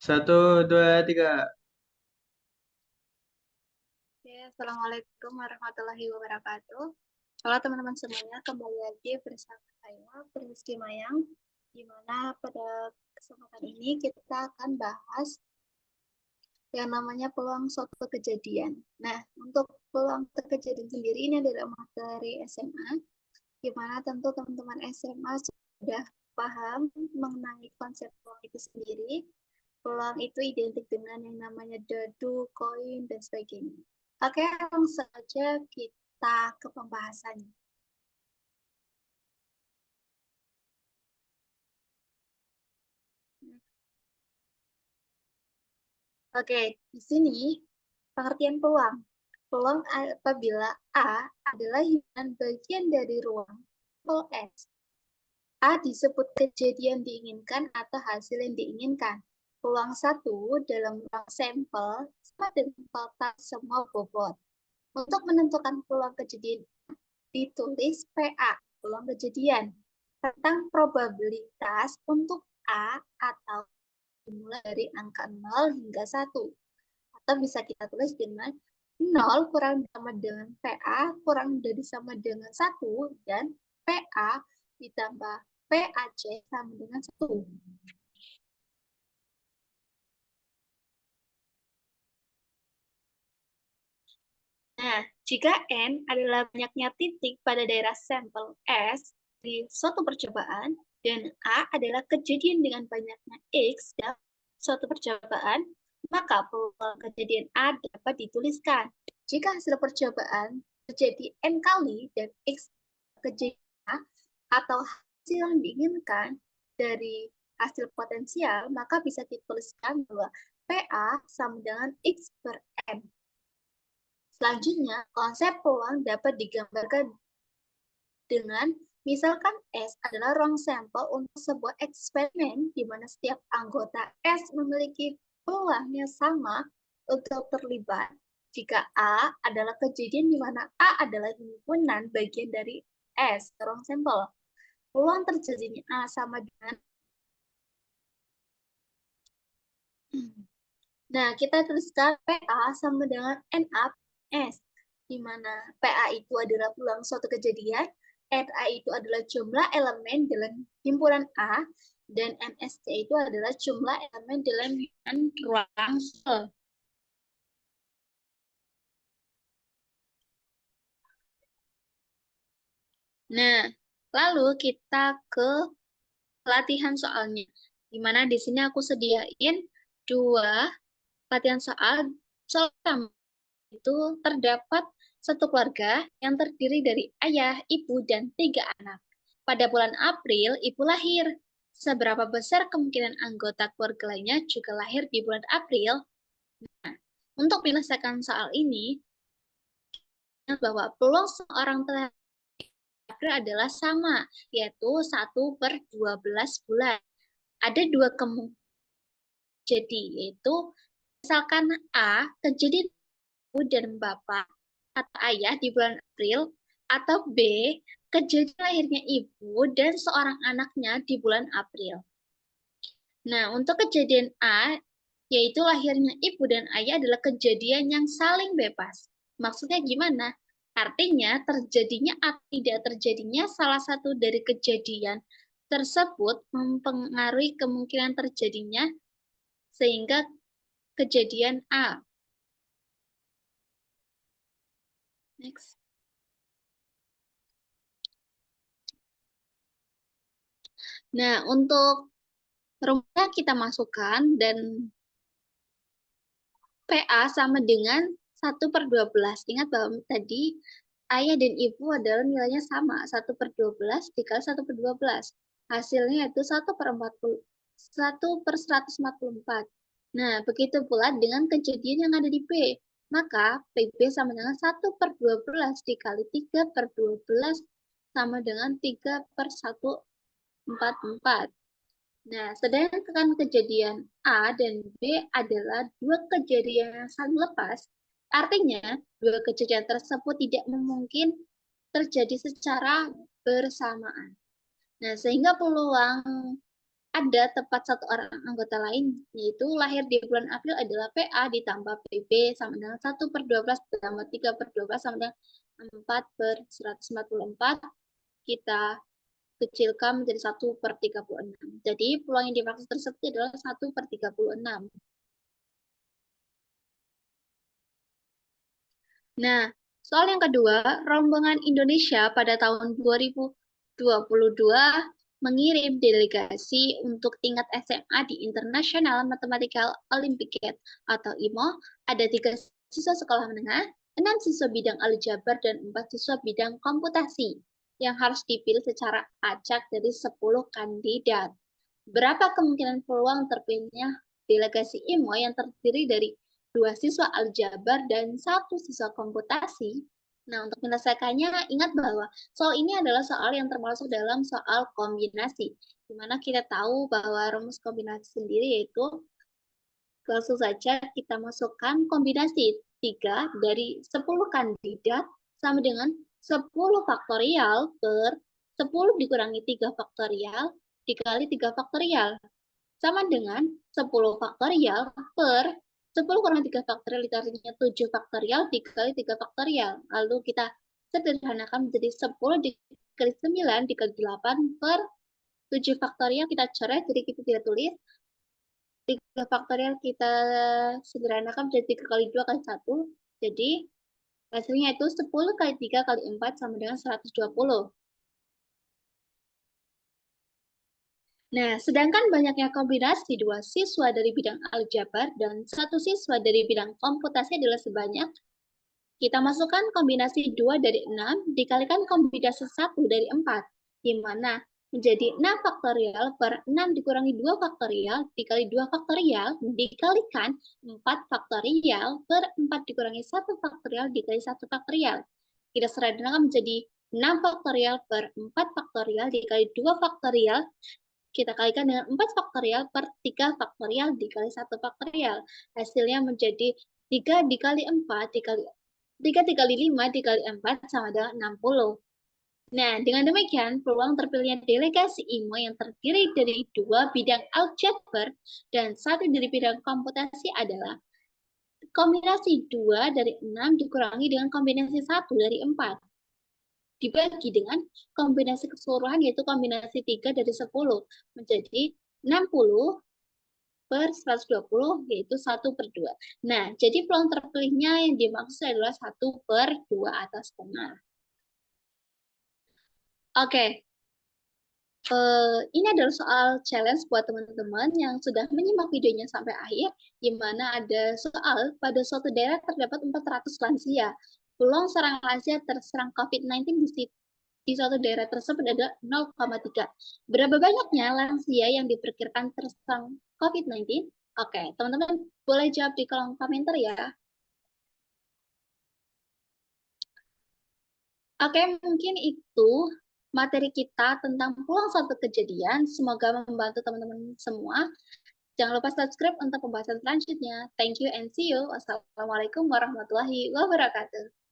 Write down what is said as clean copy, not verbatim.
Satu, dua, tiga. Oke, Assalamualaikum warahmatullahi wabarakatuh. Halo teman-teman semuanya, kembali lagi bersama saya, Prinski Mayang, di mana pada kesempatan ini kita akan bahas yang namanya peluang suatu kejadian. Nah, untuk peluang kejadian sendiri ini adalah materi SMA, di mana tentu teman-teman SMA sudah paham mengenai konsep peluang itu sendiri. Peluang itu identik dengan yang namanya dadu, koin, dan sebagainya. Oke, langsung saja kita ke pembahasannya. Oke, di sini pengertian peluang. Peluang apabila A adalah himpunan bagian dari ruang S. A disebut kejadian diinginkan atau hasil yang diinginkan. Peluang 1 dalam ruang sampel sama dengan total semua bobot. Untuk menentukan peluang kejadian ditulis PA, peluang kejadian, tentang probabilitas untuk A atau dimulai dari angka 0 hingga 1. Atau bisa kita tulis dengan 0 kurang sama dengan PA kurang dari sama dengan 1 dan PA ditambah PAC sama dengan 1. Nah, jika N adalah banyaknya titik pada daerah sampel S di suatu percobaan, dan A adalah kejadian dengan banyaknya X dalam suatu percobaan, maka peluang kejadian A dapat dituliskan. Jika hasil percobaan terjadi N kali dan X kejadian A, atau hasil yang diinginkan dari hasil potensial, maka bisa dituliskan bahwa PA sama dengan X per N. Selanjutnya, konsep peluang dapat digambarkan dengan misalkan S adalah ruang sampel untuk sebuah eksperimen di mana setiap anggota S memiliki peluang yang sama untuk terlibat. Jika A adalah kejadian di mana A adalah himpunan bagian dari S, ruang sampel, peluang terjadinya A sama dengan Nah, kita tuliskan PA sama dengan NA S, di mana PA itu adalah peluang suatu kejadian, NA itu adalah jumlah elemen dalam himpunan A, dan NSC itu adalah jumlah elemen dalam himpunan ruang sel. Nah, lalu kita ke latihan soalnya, di mana di sini aku sediain 2 latihan soal. Soal pertama itu terdapat satu keluarga yang terdiri dari ayah, ibu, dan 3 anak. Pada bulan April, ibu lahir. Seberapa besar kemungkinan anggota keluarga lainnya juga lahir di bulan April? Nah, untuk menyelesaikan soal ini, bahwa peluang seorang terhadap April adalah sama, yaitu 1/12 bulan. Ada 2 kemungkinan, jadi yaitu misalkan A, kejadian ibu dan bapak atau ayah di bulan April, atau B, kejadian lahirnya ibu dan seorang anaknya di bulan April. Nah, untuk kejadian A, yaitu lahirnya ibu dan ayah adalah kejadian yang saling bebas. Maksudnya gimana? Artinya terjadinya atau tidak terjadinya salah satu dari kejadian tersebut mempengaruhi kemungkinan terjadinya sehingga kejadian A. Next. Nah, untuk rumusnya kita masukkan dan PA sama dengan 1/12. Ingat bahwa tadi ayah dan ibu adalah nilainya sama, 1/12 dikali 1/12. Hasilnya itu 1/144. Nah, begitu pula dengan kejadian yang ada di P. Maka PB sama dengan 1/12 dikali 3/12 sama dengan 3/144. Nah, sedangkan kejadian A dan B adalah 2 kejadian yang saling lepas, artinya 2 kejadian tersebut tidak mungkin terjadi secara bersamaan. Nah, sehingga peluang ada ada tepat satu orang anggota lain, yaitu lahir di bulan April adalah PA ditambah PB sama dengan 1/12 ditambah 3/12 sama dengan 4/144. Kita kecilkan menjadi 1/36. Jadi peluang yang dimaksud tersebut adalah 1/36. Nah, soal yang kedua, rombongan Indonesia pada tahun 2022 mengirim delegasi untuk tingkat SMA di International Mathematical Olympiad atau IMO. Ada 3 siswa sekolah menengah, 6 siswa bidang aljabar, dan 4 siswa bidang komputasi yang harus dipilih secara acak dari 10 kandidat. Berapa kemungkinan peluang terpilihnya delegasi IMO yang terdiri dari 2 siswa aljabar dan 1 siswa komputasi? Nah, untuk menyelesaikannya, ingat bahwa soal ini adalah soal yang termasuk dalam soal kombinasi, di mana kita tahu bahwa rumus kombinasi sendiri yaitu langsung saja kita masukkan kombinasi 3 dari 10 kandidat sama dengan 10 faktorial per 10 dikurangi 3 faktorial dikali 3 faktorial sama dengan 10 faktorial per 10 kurang 3 faktorial dikalinya 7 faktorial dikali 3 faktorial. Lalu kita sederhanakan menjadi 10 dikali 9 dikali 8 per 7 faktorial kita coret, jadi kita tidak tulis. 3 faktorial kita sederhanakan menjadi 3 kali 2 kali 1. Jadi hasilnya itu 10 kali 3 kali 4 sama dengan 120. Nah, sedangkan banyaknya kombinasi 2 siswa dari bidang aljabar dan 1 siswa dari bidang komputasi adalah sebanyak, kita masukkan kombinasi 2 dari 6 dikalikan kombinasi 1 dari 4, di mana menjadi 6 faktorial per 6 dikurangi 2 faktorial dikali 2 faktorial dikalikan 4 faktorial per 4 dikurangi 1 faktorial dikali 1 faktorial. Kita sederhanakan menjadi 6 faktorial per 4 faktorial dikali 2 faktorial kita kalikan dengan 4 faktorial per 3 faktorial dikali 1 faktorial. Hasilnya menjadi 3 dikali 4 dikali 3 dikali 5 dikali 4 sama dengan 60. Nah, dengan demikian, peluang terpilihnya delegasi IMO yang terdiri dari 2 bidang aljabar dan 1 dari bidang komputasi adalah kombinasi 2 dari 6 dikurangi dengan kombinasi 1 dari 4. Dibagi dengan kombinasi keseluruhan yaitu kombinasi 3 dari 10 menjadi 60 per 120 yaitu 1/2. Nah, jadi peluang terpilihnya yang dimaksud adalah 1/2 atau setengah. Oke. Ini adalah soal challenge buat teman-teman yang sudah menyimak videonya sampai akhir, di mana ada soal pada suatu daerah terdapat 400 lansia. Peluang seorang lansia terserang COVID-19 di suatu daerah tersebut adalah 0,3. Berapa banyaknya lansia yang diperkirakan terserang COVID-19? Oke, teman-teman boleh jawab di kolom komentar ya. Oke, mungkin itu materi kita tentang peluang suatu kejadian. Semoga membantu teman-teman semua. Jangan lupa subscribe untuk pembahasan selanjutnya. Thank you and see you. Wassalamualaikum warahmatullahi wabarakatuh.